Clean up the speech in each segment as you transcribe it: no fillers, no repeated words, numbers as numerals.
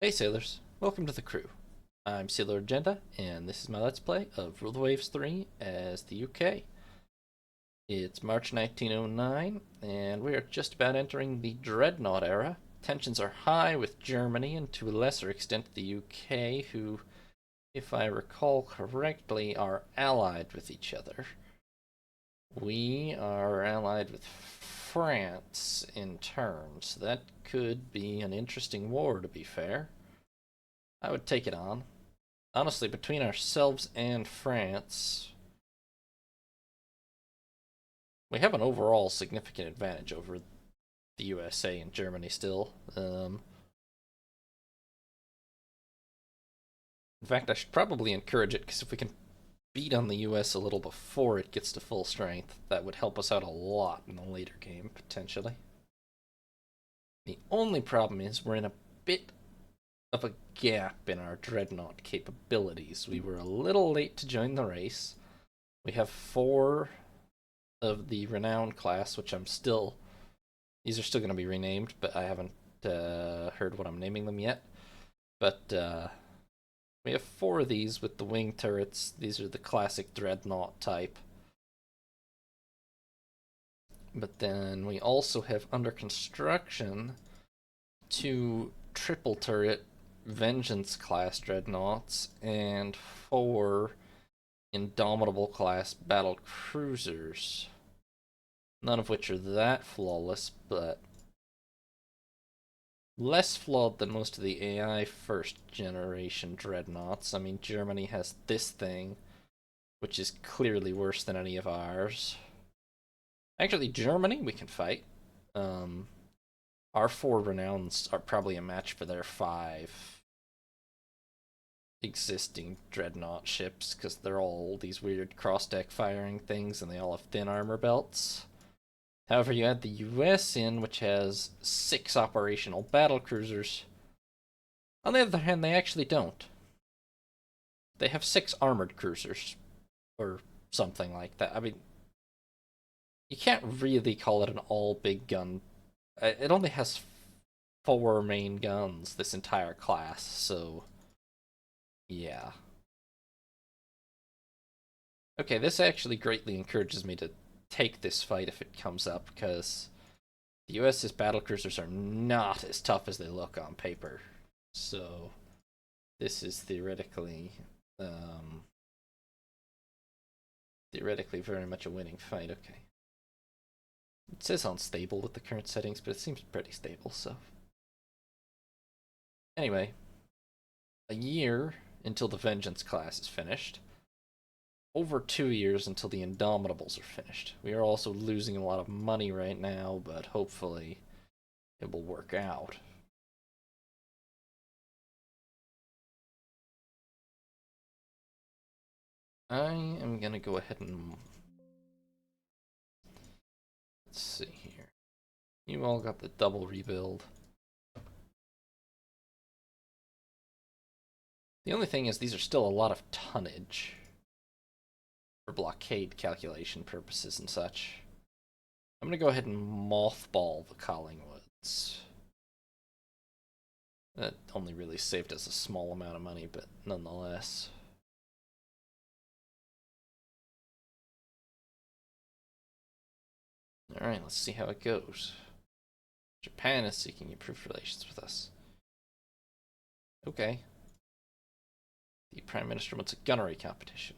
Hey sailors, welcome to the crew. I'm Sailor Agenda, and this is my Let's Play of Rule the Waves 3 as the UK. It's March 1909, and we are just about entering the dreadnought era. Tensions are high with Germany, and to a lesser extent the UK, who, if I recall correctly, are allied with each other. We are allied with France in turn, so that could be an interesting war, to be fair. I would take it on. Honestly, between ourselves and France, we have an overall significant advantage over the USA and Germany still. In fact, I should probably encourage it, because if we can beat on the US a little before it gets to full strength, that would help us out a lot in the later game, potentially. The only problem is we're in a bit of a gap in our dreadnought capabilities. We were a little late to join the race. We have 4 of the renowned class, which these are still going to be renamed, but I haven't heard what I'm naming them yet. But we have 4 of these with the wing turrets. These are the classic dreadnought type. But then we also have under construction 2 triple turret Vengeance class dreadnoughts and 4 Indomitable class battle cruisers. None of which are that flawless, but less flawed than most of the AI first generation dreadnoughts. I mean, Germany has this thing, which is clearly worse than any of ours. Actually, Germany, we can fight. Our 4 renowns are probably a match for their 5 existing dreadnought ships, because they're all these weird cross-deck firing things, and they all have thin armor belts. However, you add the US in, which has 6 operational battle cruisers. On the other hand, they actually don't. They have 6 armored cruisers, or something like that. I mean, you can't really call it an all-big gun. It only has 4 main guns, this entire class, so yeah. Okay, this actually greatly encourages me to take this fight if it comes up, because the US's battlecruisers are not as tough as they look on paper. So this is theoretically very much a winning fight. Okay. It says unstable with the current settings, but it seems pretty stable, so. Anyway, a year until the Vengeance class is finished. Over 2 years until the Indomitables are finished. We are also losing a lot of money right now, but hopefully it will work out. I am going to go ahead and... Let's see here. You all got the double rebuild. The only thing is these are still a lot of tonnage for blockade calculation purposes and such. I'm going to go ahead and mothball the Collingwoods. That only really saved us a small amount of money, but nonetheless. Alright, let's see how it goes. Japan is seeking improved relations with us. Okay. The Prime Minister wants a gunnery competition.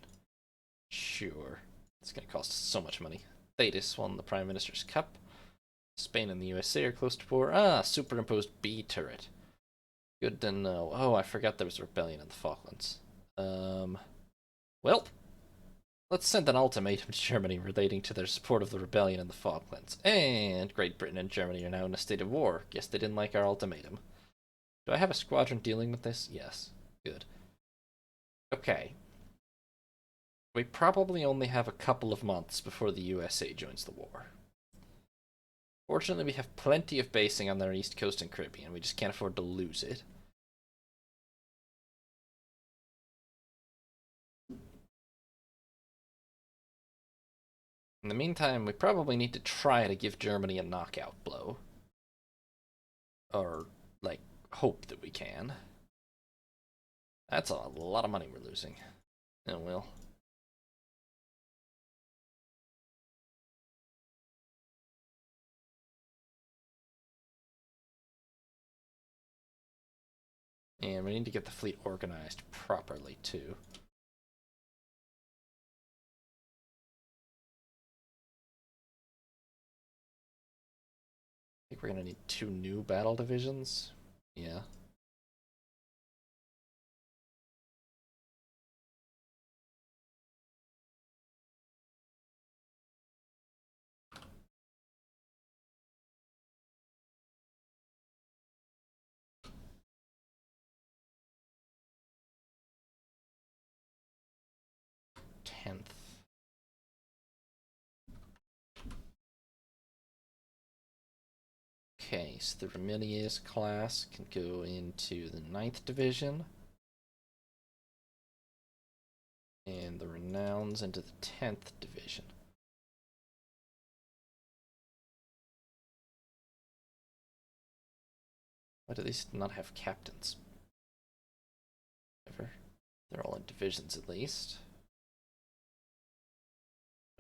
Sure. It's going to cost us so much money. Thetis won the Prime Minister's Cup. Spain and the USA are close to war. Ah, superimposed B turret. Good to know. Oh, I forgot there was a rebellion in the Falklands. Well, let's send an ultimatum to Germany relating to their support of the rebellion in the Falklands. And Great Britain and Germany are now in a state of war. Guess they didn't like our ultimatum. Do I have a squadron dealing with this? Yes. Good. Okay. We probably only have a couple of months before the USA joins the war. Fortunately, we have plenty of basing on their east coast and Caribbean. We just can't afford to lose it. In the meantime, we probably need to try to give Germany a knockout blow. Or, like, hope that we can. That's a lot of money we're losing. Oh well. And we need to get the fleet organized properly, too. I think we're gonna need 2 new battle divisions. Yeah. Tenth. Okay, so the Remedius class can go into the 9th division. And the Renowns into the 10th division. Why do these not have captains? Ever? They're all in divisions at least.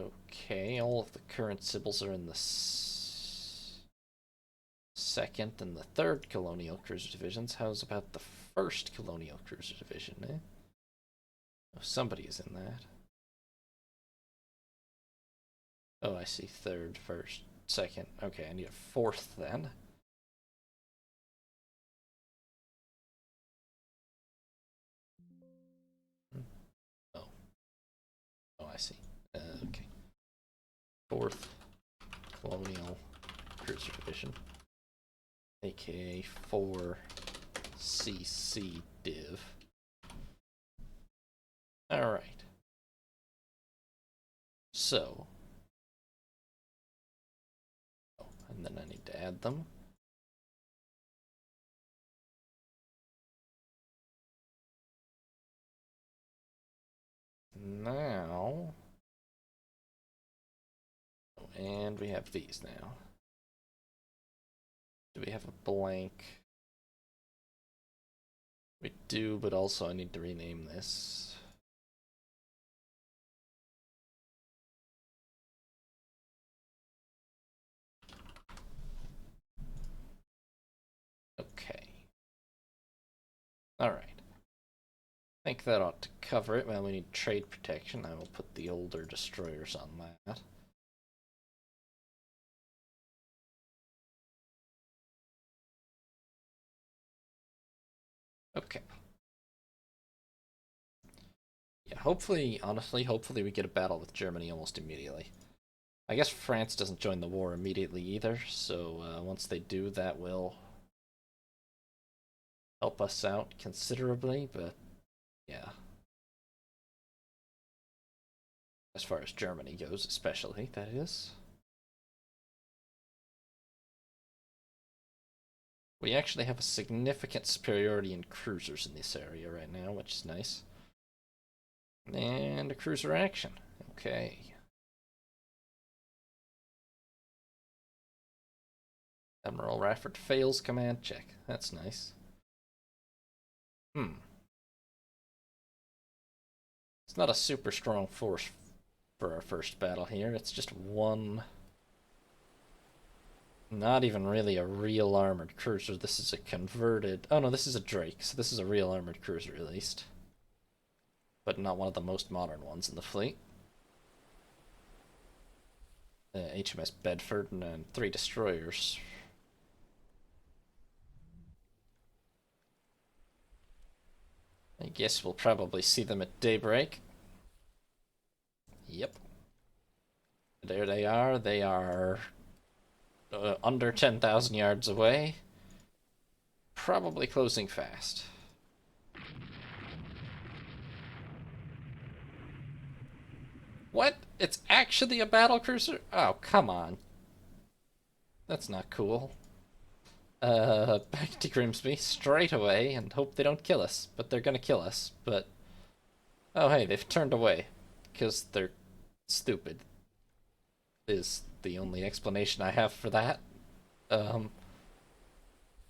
Okay, all of the current Sibyls are in the 2nd and the 3rd Colonial Cruiser Divisions. How's about the 1st Colonial Cruiser Division, eh? Oh, somebody is in that. Oh, I see. 3rd, 1st, 2nd. Okay, I need a 4th then. Oh. Oh, I see. Okay. 4th Colonial Cruiser Division. AKA 4CC Div. Alright. So. Oh, and then I need to add them. Now. Oh, and we have these now. Do we have a blank? We do, but also I need to rename this. Okay. Alright. I think that ought to cover it. Well, we need trade protection. I will put the older destroyers on that. Okay. Yeah, hopefully, honestly, hopefully we get a battle with Germany almost immediately. I guess France doesn't join the war immediately either, so once they do, that will help us out considerably, but yeah. As far as Germany goes, especially, that is. We actually have a significant superiority in cruisers in this area right now, which is nice. And a cruiser action. Okay. Admiral Rafford fails command check. That's nice. It's not a super strong force for our first battle here. It's just one. Not even really a real armored cruiser. This is a converted. Oh no, this is a Drake, so this is a real armored cruiser at least. But not one of the most modern ones in the fleet. HMS Bedford and 3 destroyers. I guess we'll probably see them at daybreak. Yep. There they are. They are under 10,000 yards away. Probably closing fast. What? It's actually a battle cruiser? Oh, come on. That's not cool. Back to Grimsby straight away and hope they don't kill us. But they're gonna kill us. But oh hey, they've turned away because they're stupid. Is the only explanation I have for that.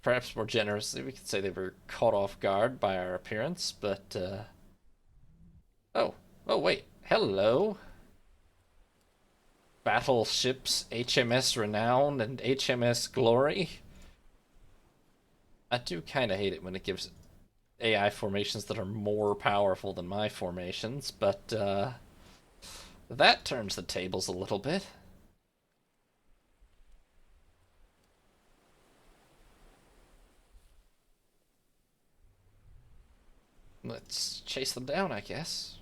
perhaps more generously, we could say they were caught off guard by our appearance, but, oh, oh, wait, hello. Battleships HMS Renown and HMS Glory. I do kind of hate it when it gives AI formations that are more powerful than my formations, but, that turns the tables a little bit. Let's chase them down, I guess.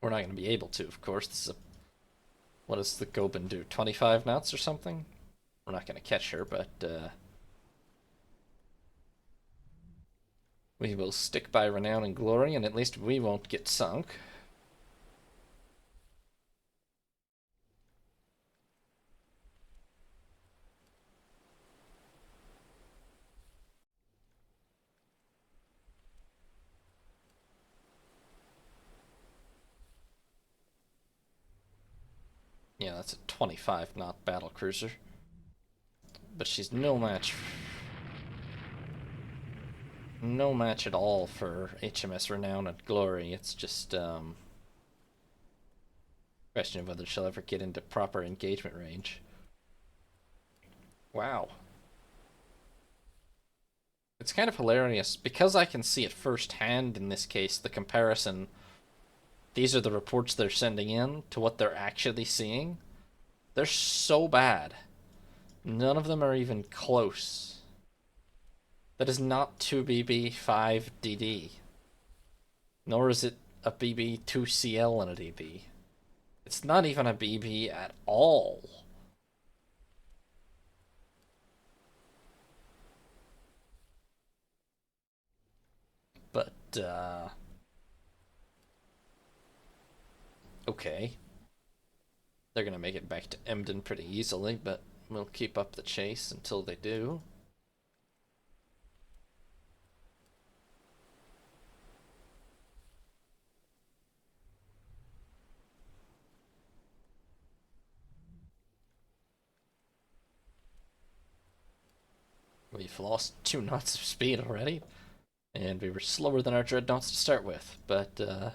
We're not going to be able to, of course. This is a... What does the Goban do? 25 knots or something? We're not going to catch her, but we will stick by Renown and Glory, and at least we won't get sunk. Yeah, that's a 25 knot battle cruiser. But she's no match. No match at all for HMS Renown and Glory. It's just question of whether she'll ever get into proper engagement range. Wow. It's kind of hilarious because I can see it firsthand in this case, the comparison. These are the reports they're sending in to what they're actually seeing. They're so bad. None of them are even close. That is not 2BB5DD. Nor is it a BB2CL and a DB. It's not even a BB at all. But, okay. They're gonna make it back to Emden pretty easily, but we'll keep up the chase until they do. We've lost 2 knots of speed already, and we were slower than our dreadnoughts to start with, but, oh,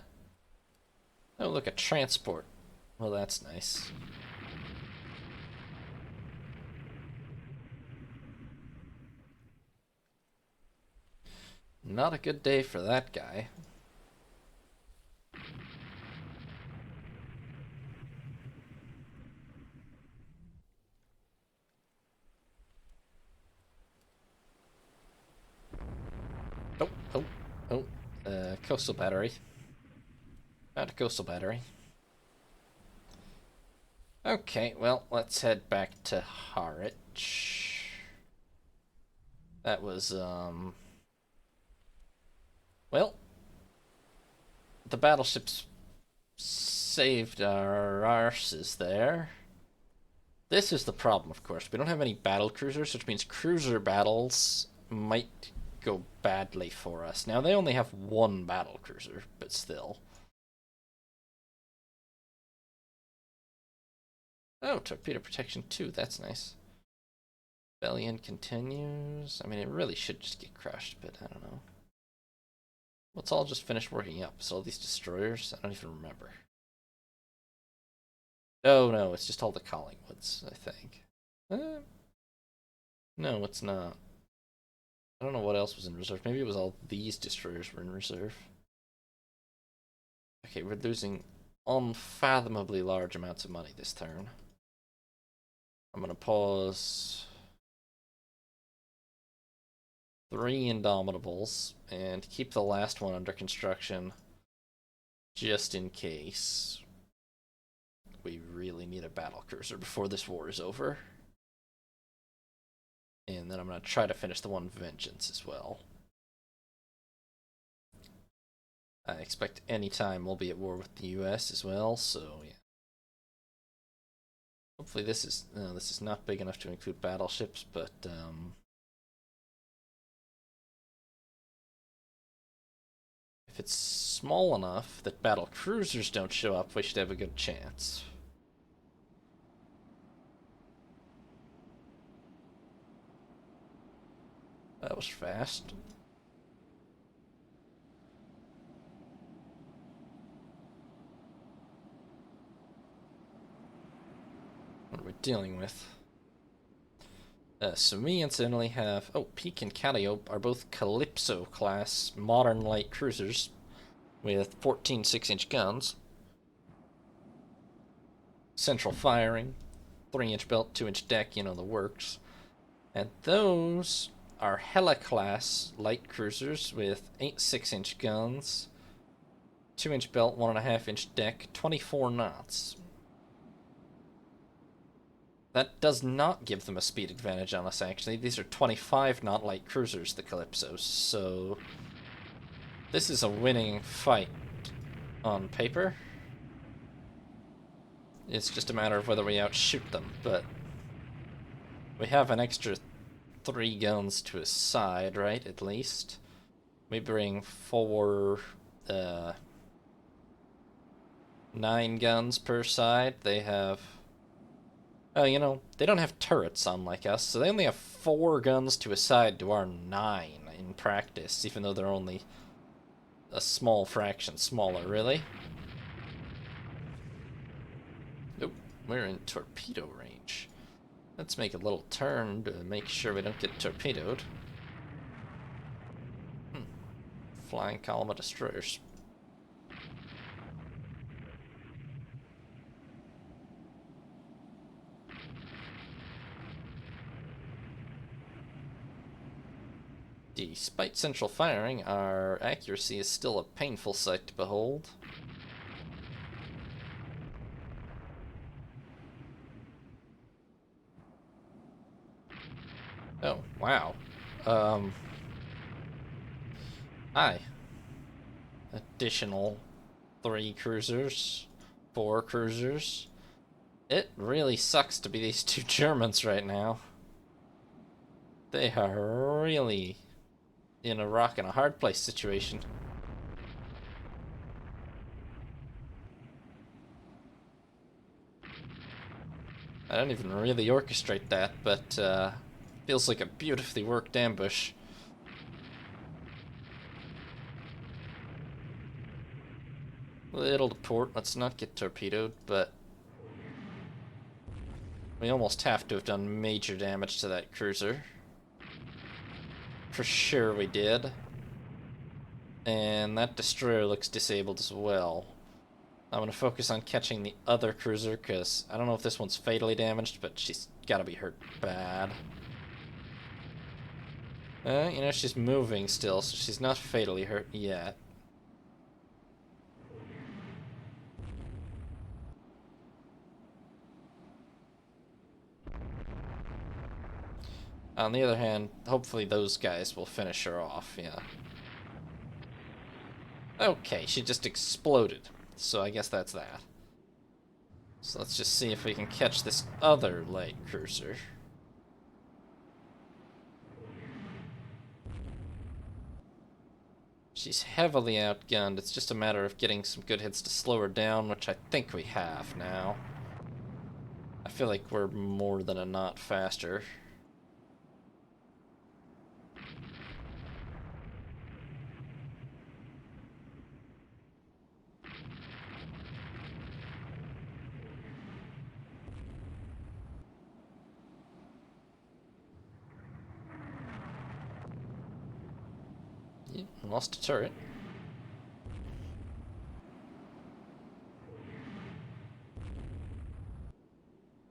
look, a transport. Well, that's nice. Not a good day for that guy. Oh, oh, oh. Coastal battery. Not a coastal battery. Okay, well, let's head back to Harwich. That was, well, the battleships saved our arses there. This is the problem, of course. We don't have any battle cruisers, which means cruiser battles might go badly for us. Now, they only have 1 battle cruiser, but still. Oh, torpedo protection 2, that's nice. Rebellion continues. I mean, it really should just get crushed, but I don't know. Well, it's all just finished working up, so all these destroyers, I don't even remember. Oh, no, it's just all the Collingwoods, I think. No, it's not. I don't know what else was in reserve. Maybe it was all these destroyers were in reserve. Okay, we're losing unfathomably large amounts of money this turn. I'm gonna pause 3 Indomitables and keep the last one under construction just in case we really need a battle cruiser before this war is over. And then I'm going to try to finish the one Vengeance as well. I expect any time we'll be at war with the US as well, so yeah. Hopefully this is not big enough to include battleships, but if it's small enough that battle cruisers don't show up, we should have a good chance. That was fast. What are we dealing with? So we incidentally have... Oh, Peak and Calliope are both Calypso-class modern light cruisers with 14 6-inch guns. Central firing, 3-inch belt, 2-inch deck, you know, the works. And those are Hella-class light cruisers with 8 6-inch guns, 2-inch belt, 1.5-inch deck, 24 knots. That does not give them a speed advantage on us, actually. These are 25 knot light cruisers, the Calypsos, so this is a winning fight on paper. It's just a matter of whether we outshoot them, but we have an extra 3 guns to a side, right, at least. We bring 9 guns per side. They have... Oh, you know, they don't have turrets unlike us, so they only have 4 guns to a side to our 9 in practice, even though they're only a small fraction smaller, really. Nope, we're in torpedo range. Let's make a little turn to make sure we don't get torpedoed. Flying column of destroyers. Despite central firing, our accuracy is still a painful sight to behold. Oh, wow. Hi. Additional 3 cruisers, 4 cruisers. It really sucks to be these 2 Germans right now. They are really in a rock and a hard place situation. I don't even really orchestrate that, but feels like a beautifully worked ambush. Little to port, let's not get torpedoed, but we almost have to have done major damage to that cruiser. For sure we did. And that destroyer looks disabled as well. I'm going to focus on catching the other cruiser, because I don't know if this one's fatally damaged, but she's got to be hurt bad. You know, she's moving still, so she's not fatally hurt yet. On the other hand, hopefully those guys will finish her off, yeah. Okay, she just exploded, so I guess that's that. So let's just see if we can catch this other light cruiser. She's heavily outgunned. It's just a matter of getting some good hits to slow her down, which I think we have now. I feel like we're more than a knot faster. Yep, lost a turret.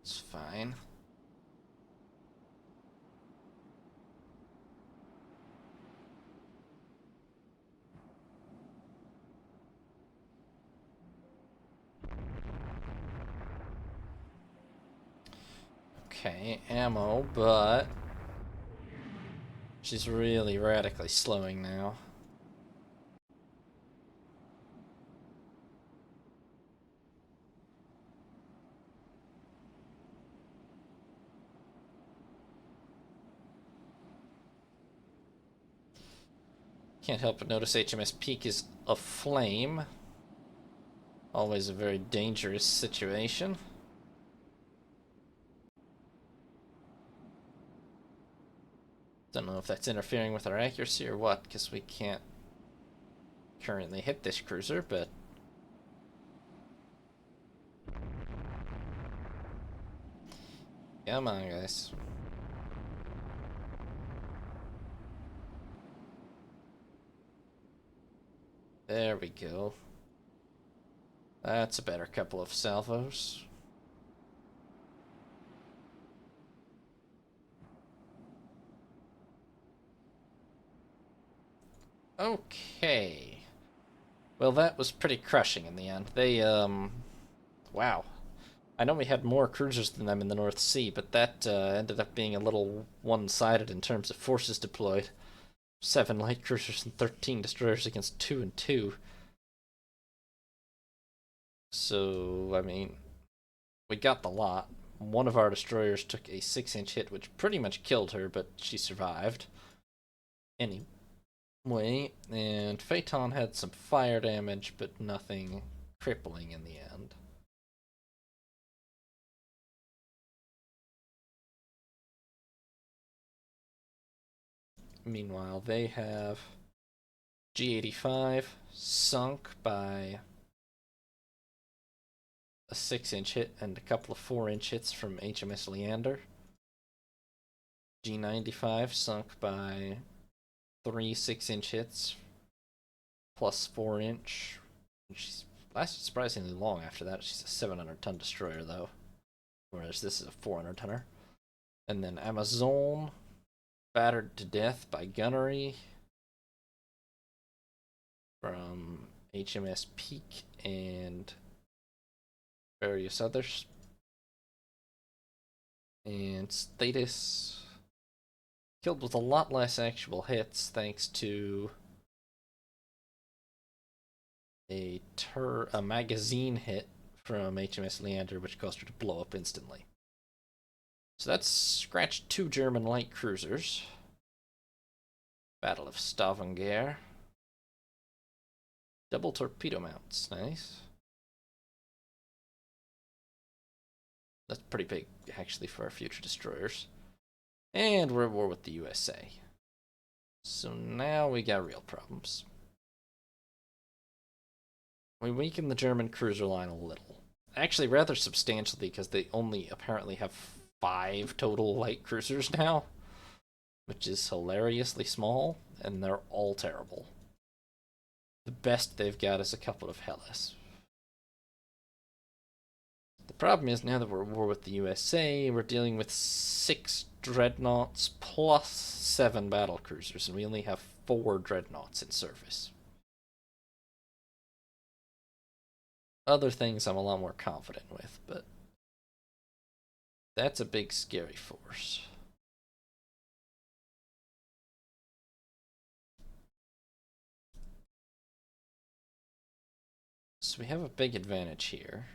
It's fine. Okay, ammo, but she's really radically slowing now. Can't help but notice HMS Peak is aflame. Always a very dangerous situation. Don't know if that's interfering with our accuracy or what, because we can't currently hit this cruiser, but come on, guys. There we go. That's a better couple of salvos. Okay. Well, that was pretty crushing in the end. They, wow. I know we had more cruisers than them in the North Sea, but that ended up being a little one-sided in terms of forces deployed. 7 light cruisers and 13 destroyers against 2 and 2. So, I mean, we got the lot. One of our destroyers took a 6-inch hit, which pretty much killed her, but she survived. Anyway, and Phaeton had some fire damage, but nothing crippling in the end. Meanwhile, they have G85 sunk by a 6-inch hit and a couple of 4-inch hits from HMS Leander. G95 sunk by 3 6-inch hits plus 4-inch. She's lasted surprisingly long after that. She's a 700-ton destroyer, though, whereas this is a 400-tonner. And then Amazon battered to death by gunnery from HMS Peak and various others. And Status killed with a lot less actual hits thanks to a magazine hit from HMS Leander, which caused her to blow up instantly. So that's scratched 2 German light cruisers. Battle of Stavanger. Double torpedo mounts, nice. That's pretty big, actually, for our future destroyers. And we're at war with the USA. So now we got real problems. We weaken the German cruiser line a little. Actually, rather substantially, because they only apparently have 5 total light cruisers now, which is hilariously small, and they're all terrible. The best they've got is a couple of Hellas. The problem is, now that we're at war with the USA, we're dealing with 6 dreadnoughts plus 7 battle cruisers, and we only have 4 dreadnoughts in service. Other things I'm a lot more confident with, but that's a big, scary force. So we have a big advantage here,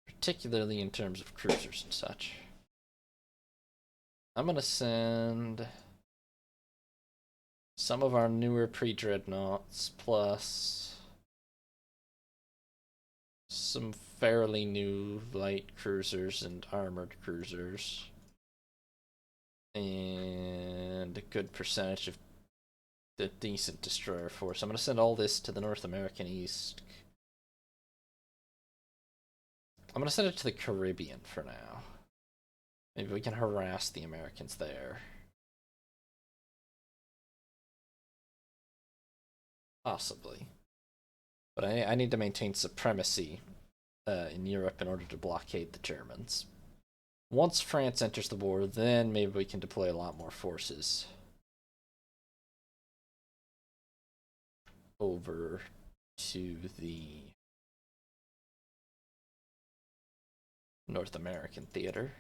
particularly in terms of cruisers and such. I'm going to send some of our newer pre-dreadnoughts plus some fairly new light cruisers and armored cruisers, and a good percentage of the decent destroyer force. I'm going to send all this to the North American East. I'm going to send it to the Caribbean for now. Maybe we can harass the Americans there. Possibly. But I need to maintain supremacy in Europe in order to blockade the Germans. Once France enters the war, then maybe we can deploy a lot more forces over to the North American theater.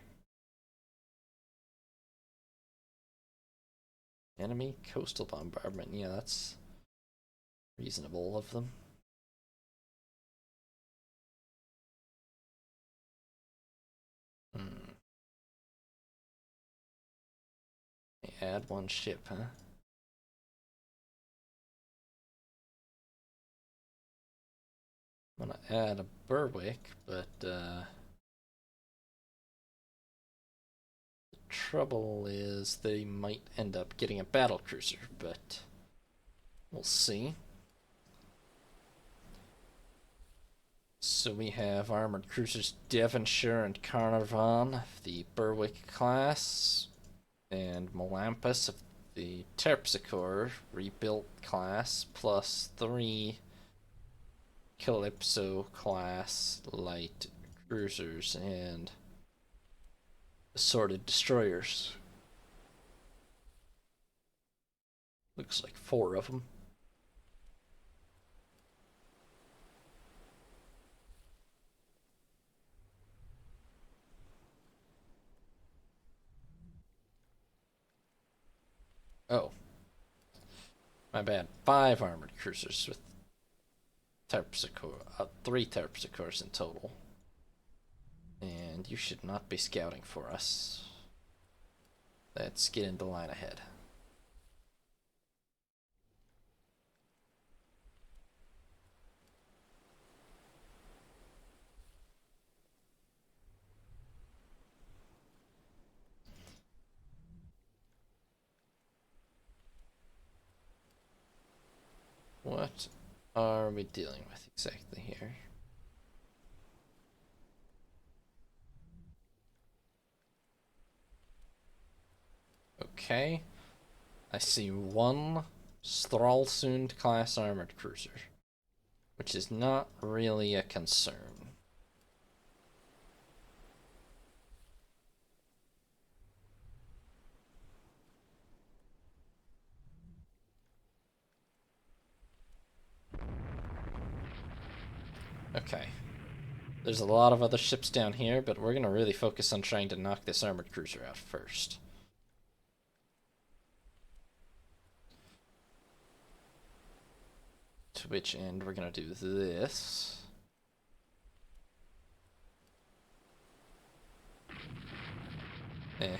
Enemy coastal bombardment. Yeah, that's reasonable of them. Add 1 ship, huh? I'm gonna add a Berwick, but the trouble is they might end up getting a battle cruiser, but we'll see. So we have armored cruisers Devonshire and Carnarvon of the Berwick class, and Melampus of the Terpsichore rebuilt class, plus 3 Calypso class light cruisers and assorted destroyers. Looks like 4 of them. Oh, my bad. 5 armored cruisers with Terpsichore, 3 Terpsichores in total. And you should not be scouting for us. Let's get into line ahead. What are we dealing with exactly here? Okay. I see 1 Stralsund class armored cruiser, which is not really a concern. Okay. There's a lot of other ships down here, but we're gonna really focus on trying to knock this armored cruiser out first. To which end we're gonna do this. Eh.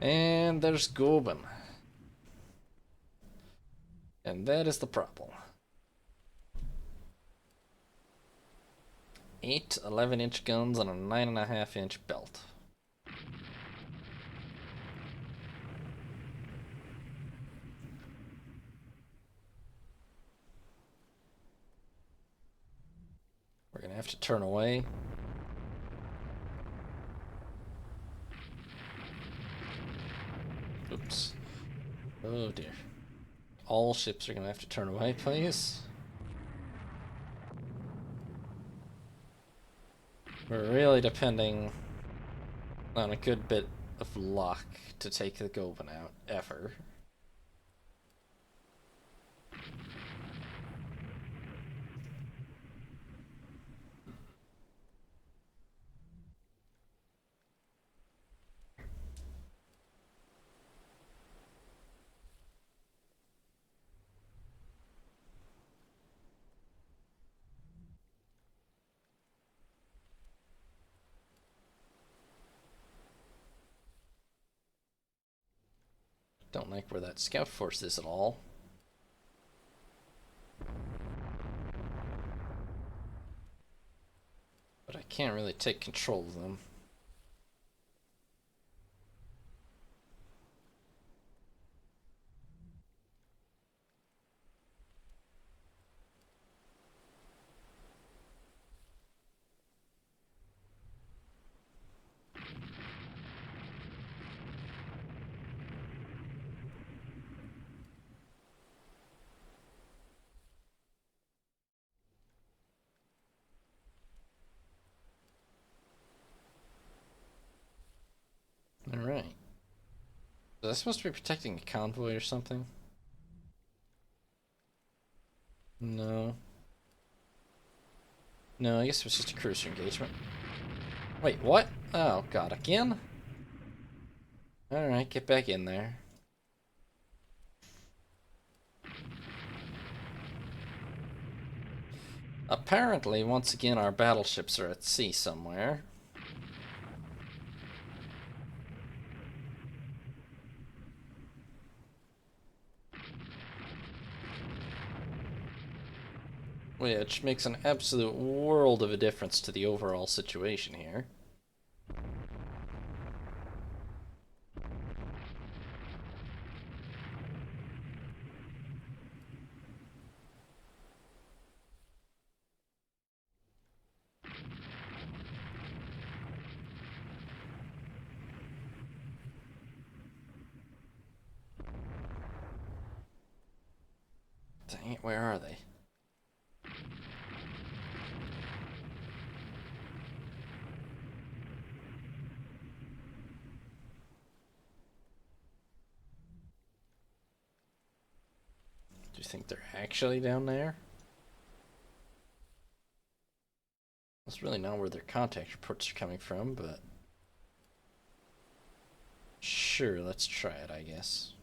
And there's Goben. And that is the problem. 8 11-inch guns on a 9.5-inch belt. We're gonna have to turn away. Oops. Oh dear. All ships are gonna have to turn away, please. We're really depending on a good bit of luck to take the Goben out, ever. Don't like where that scout force is at all. But I can't really take control of them. Alright. Was I supposed to be protecting a convoy or something? No. No, I guess it was just a cruiser engagement. Wait, what? Oh god, again? Alright, get back in there. Apparently, once again, our battleships are at sea somewhere. which makes an absolute world of a difference to the overall situation here. Dang it, where are they? Do you think they're actually down there? That's really not where their contact reports are coming from, but sure, let's try it, I guess.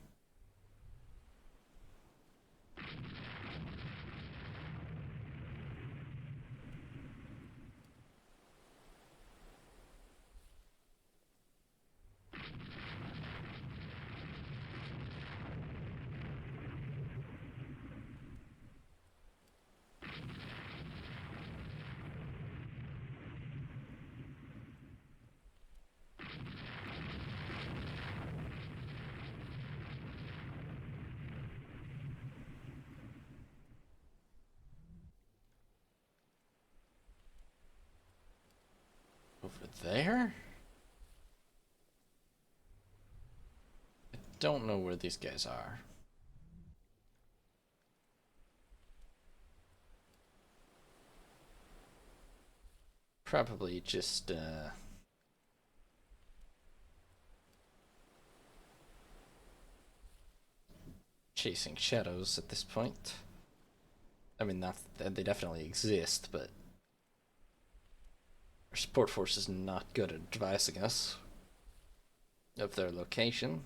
Over there? I don't know where these guys are. Probably just, chasing shadows at this point. I mean, not that they definitely exist, but our support force is not good at advising us of their location.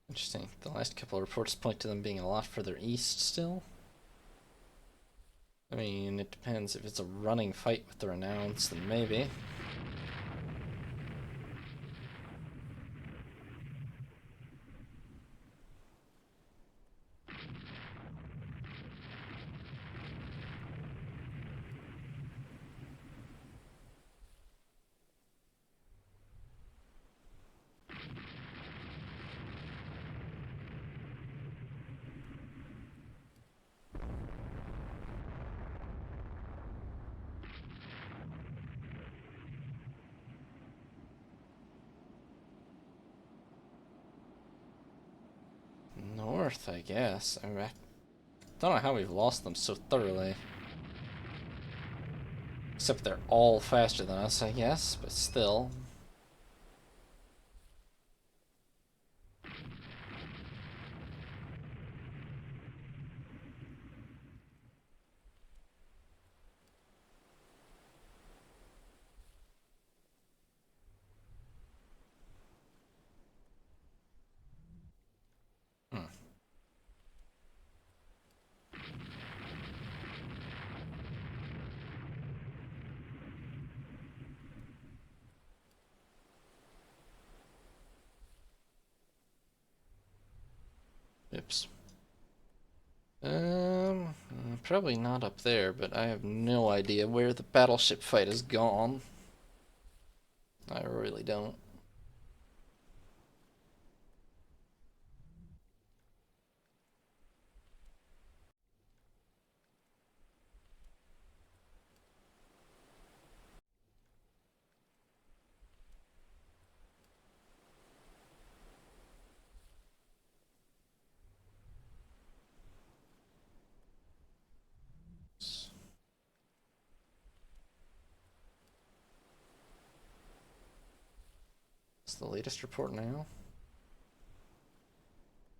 Interesting. The last couple of reports point to them being a lot further east still. I mean, it depends. If it's a running fight with the Renounced, then maybe. North, I guess. I mean, I don't know how we've lost them so thoroughly. Except they're all faster than us, I guess, but still. Hmm. Oops. Probably not up there, but I have no idea where the battleship fight has gone. I really don't. It's the latest report now.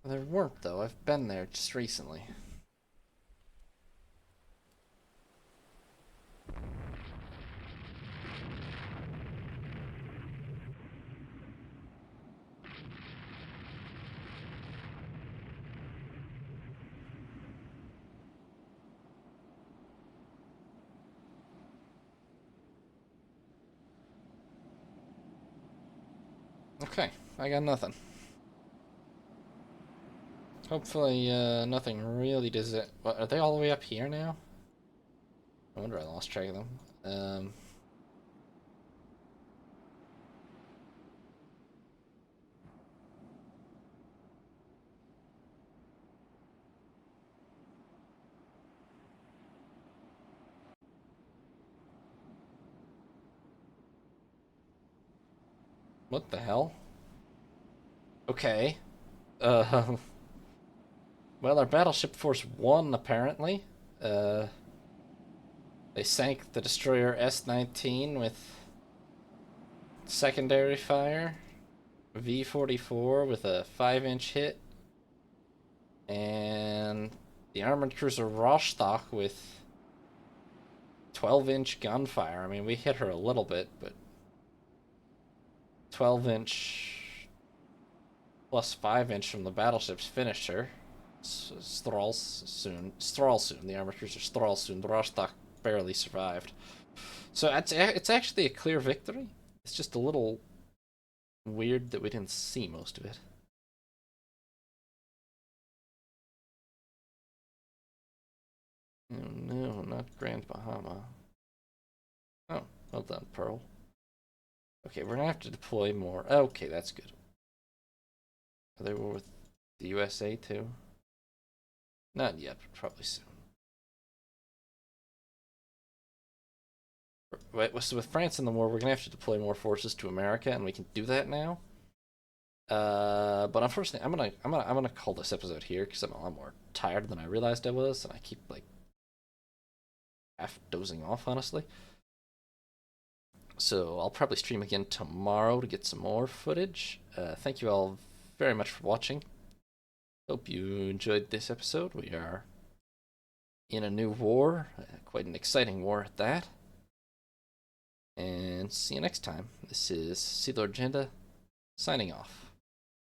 There weren't, though. I've been there just recently. Okay, I got nothing. Hopefully, nothing really does it. What, are they all the way up here now? I wonder I lost track of them. What the hell? Okay. Uh, well, our battleship force won, apparently. Uh, they sank the destroyer S-19 with secondary fire. V-44 with a 5-inch hit. And the armored cruiser Rostock with 12-inch gunfire. I mean, we hit her a little bit, but 12-inch plus 5-inch from the battleships finished her. Stralsund, the armored cruiser Stralsund. Rostock barely survived. So it's actually a clear victory. It's just a little weird that we didn't see most of it. Oh no, not Grand Bahama. Oh, well done, Pearl. Okay, we're gonna have to deploy more. Okay, that's good. Are they with the USA too? Not yet, but probably soon. Wait, so with France in the war, we're gonna have to deploy more forces to America, and we can do that now. But unfortunately, I'm gonna call this episode here because I'm a lot more tired than I realized I was, and I keep like half dozing off, honestly. So I'll probably stream again tomorrow to get some more footage. Thank you all very much for watching. Hope you enjoyed this episode. We are in a new war, quite an exciting war at that. And see you next time. This is Sea Lord Agenda signing off.